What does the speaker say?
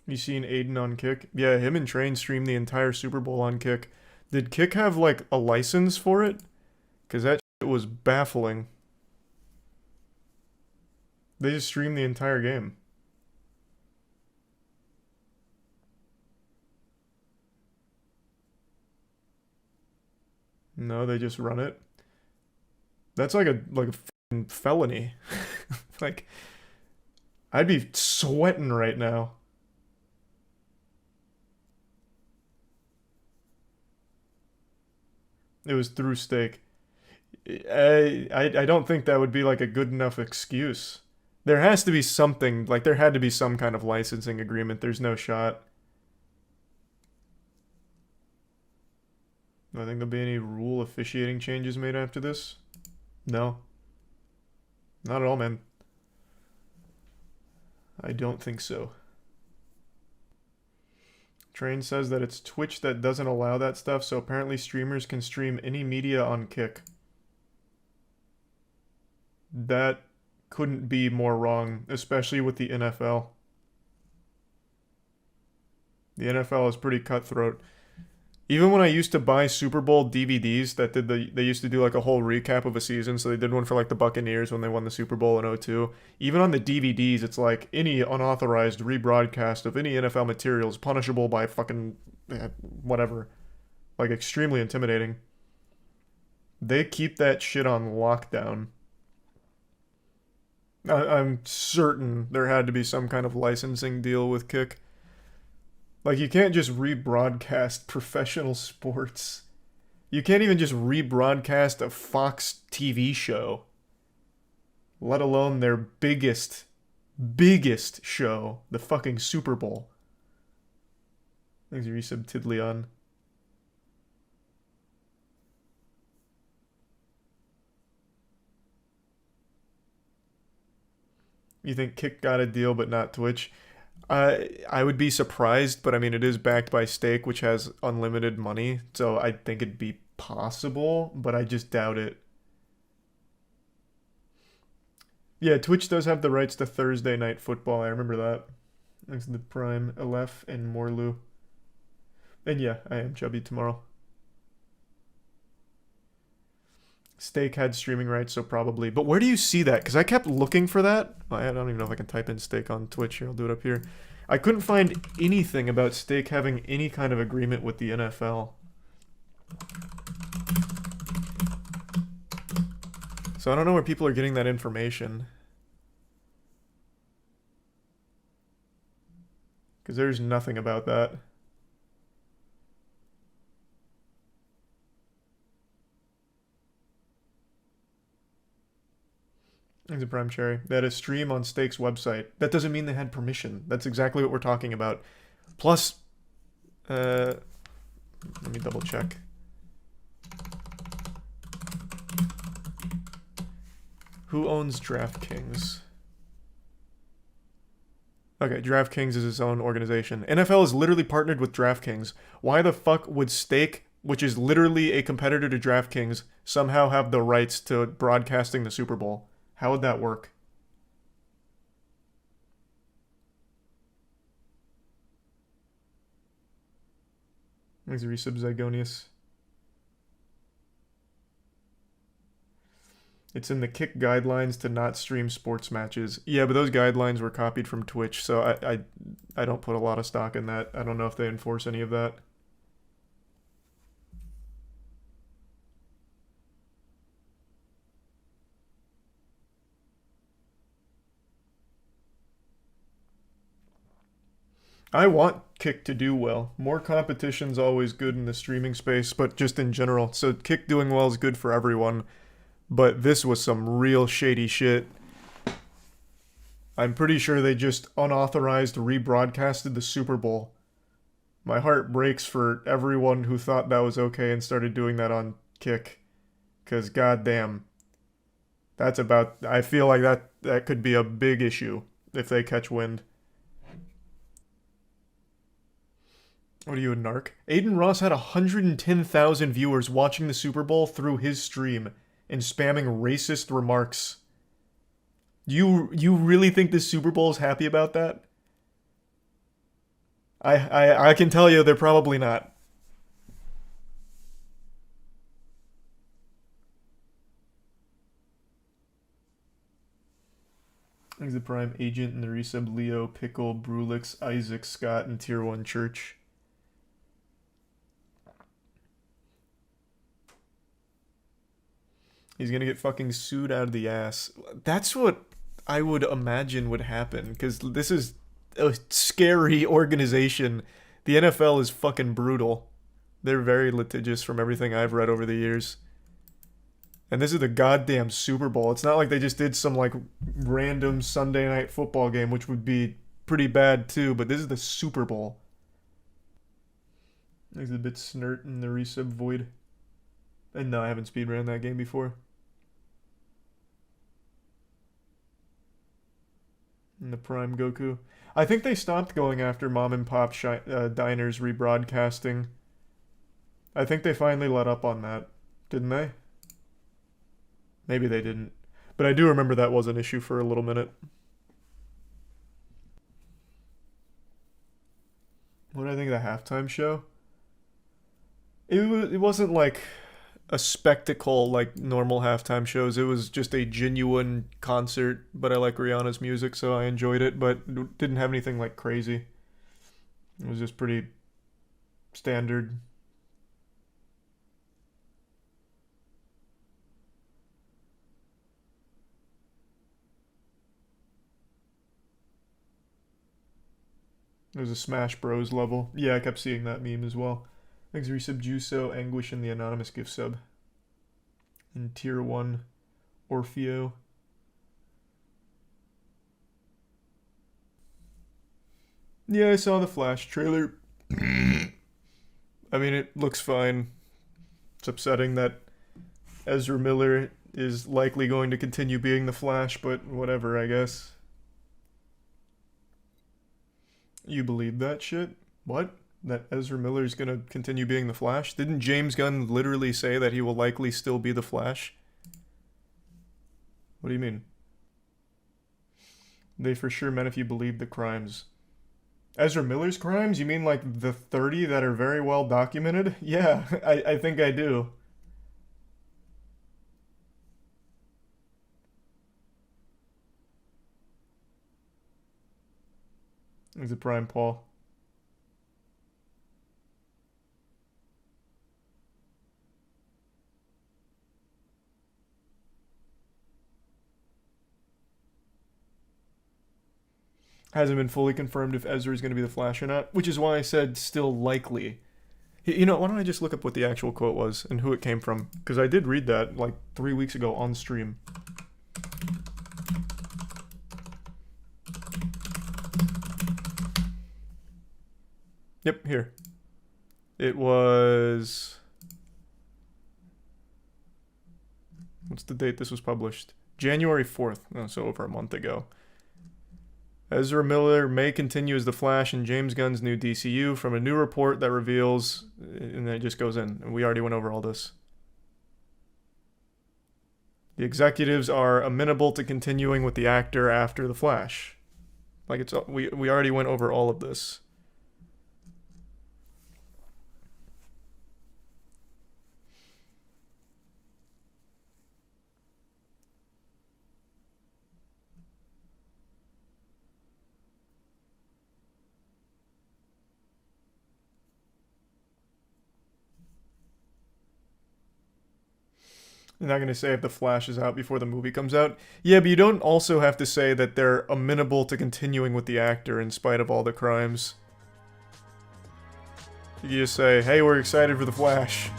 You seen Adin on Kick? Yeah, him and Train streamed the entire Super Bowl on Kick. Did Kick have like a license for it? Because that shit was baffling. They just streamed the entire game. No, they just run it. That's like a f***ing felony. Like, I'd be sweating right now. It was through stake. I don't think that would be like a good enough excuse. There has to be something, like there had to be some kind of licensing agreement. There's no shot. Do I think there'll be any rule officiating changes made after this? No. Not at all, man. I don't think so. Train says that it's Twitch that doesn't allow that stuff, so apparently streamers can stream any media on Kick. That couldn't be more wrong, especially with the NFL. The NFL is pretty cutthroat. Even when I used to buy Super Bowl DVDs that they used to do like a whole recap of a season, so they did one for like the Buccaneers when they won the Super Bowl in '02. Even on the DVDs, it's like any unauthorized rebroadcast of any NFL material is punishable by fucking whatever. Like extremely intimidating. They keep that shit on lockdown. I'm certain there had to be some kind of licensing deal with Kick. Like, you can't just rebroadcast professional sports. You can't even just rebroadcast a Fox TV show. Let alone their biggest show, the fucking Super Bowl. Thanks, Resub Tidleon. You think Kick got a deal but not Twitch? I would be surprised, but I mean, it is backed by Stake, which has unlimited money, so I think it'd be possible, but I just doubt it. Yeah, Twitch does have the rights to Thursday Night Football, I remember that. Thanks to the Prime, Aleph, and Morlu. And yeah, I am chubby tomorrow. Stake had streaming rights, so probably. But where do you see that? Because I kept looking for that. I don't even know if I can type in Stake on Twitch here. I'll do it up here. I couldn't find anything about Stake having any kind of agreement with the NFL. So I don't know where people are getting that information. Because there's nothing about that. Thanks a Prime Cherry. They had a stream on Stake's website. That doesn't mean they had permission. That's exactly what we're talking about. Plus, let me double check. Who owns DraftKings? Okay, DraftKings is its own organization. NFL is literally partnered with DraftKings. Why the fuck would Stake, which is literally a competitor to DraftKings, somehow have the rights to broadcasting the Super Bowl? How would that work? Thanks, Resub Zygonius. It's in the Kick guidelines to not stream sports matches. Yeah, but those guidelines were copied from Twitch, so I don't put a lot of stock in that. I don't know if they enforce any of that. I want Kick to do well. More competition's always good in the streaming space, but just in general. So Kick doing well is good for everyone. But this was some real shady shit. I'm pretty sure they just unauthorized rebroadcasted the Super Bowl. My heart breaks for everyone who thought that was okay and started doing that on Kick. Because goddamn. That's about... I feel like that could be a big issue if they catch wind. What are you, a narc? Adin Ross had 110,000 viewers watching the Super Bowl through his stream and spamming racist remarks. You really think the Super Bowl is happy about that? I can tell you they're probably not. He's the prime agent in the resub Leo, Pickle, Brulix, Isaac, Scott, and Tier 1 Church. He's gonna get fucking sued out of the ass. That's what I would imagine would happen, because this is a scary organization. The NFL is fucking brutal. They're very litigious from everything I've read over the years. And this is the goddamn Super Bowl. It's not like they just did some like random Sunday night football game, which would be pretty bad too, but this is the Super Bowl. There's a bit snert in the resub void. And no, I haven't speedran that game before. And the Prime Goku. I think they stopped going after mom and pop diners rebroadcasting. I think they finally let up on that. Didn't they? Maybe they didn't. But I do remember that was an issue for a little minute. What did I think of the halftime show? It wasn't like a spectacle like normal halftime shows. It was just a genuine concert, but I like Rihanna's music, so I enjoyed it, but it didn't have anything like crazy. It was just pretty standard. It was a Smash Bros level. Yeah, I kept seeing that meme as well. Thanks resub Juso, Anguish, and the anonymous gift sub. And Tier 1 Orfeo. Yeah, I saw the Flash trailer. I mean, it looks fine. It's upsetting that Ezra Miller is likely going to continue being the Flash, but whatever, I guess. You believe that shit? What? That Ezra Miller is gonna continue being the Flash? Didn't James Gunn literally say that he will likely still be the Flash? What do you mean? They for sure meant if you believe the crimes. Ezra Miller's crimes? You mean like the 30 that are very well documented? Yeah, I think I do. Is it Prime Paul? Hasn't been fully confirmed if Ezra is going to be the Flash or not, which is why I said still likely. You know, why don't I just look up what the actual quote was and who it came from? Because I did read that like 3 weeks ago on stream. Yep, here. It was... What's the date this was published? January 4th. Oh, so over a month ago. Ezra Miller may continue as the Flash in James Gunn's new DCU from a new report that reveals... And then it just goes in. And we already went over all this. The executives are amenable to continuing with the actor after the Flash. Like, it's we already went over all of this. You're not going to say if the Flash is out before the movie comes out. Yeah, but you don't also have to say that they're amenable to continuing with the actor in spite of all the crimes. You just say, hey, we're excited for the Flash.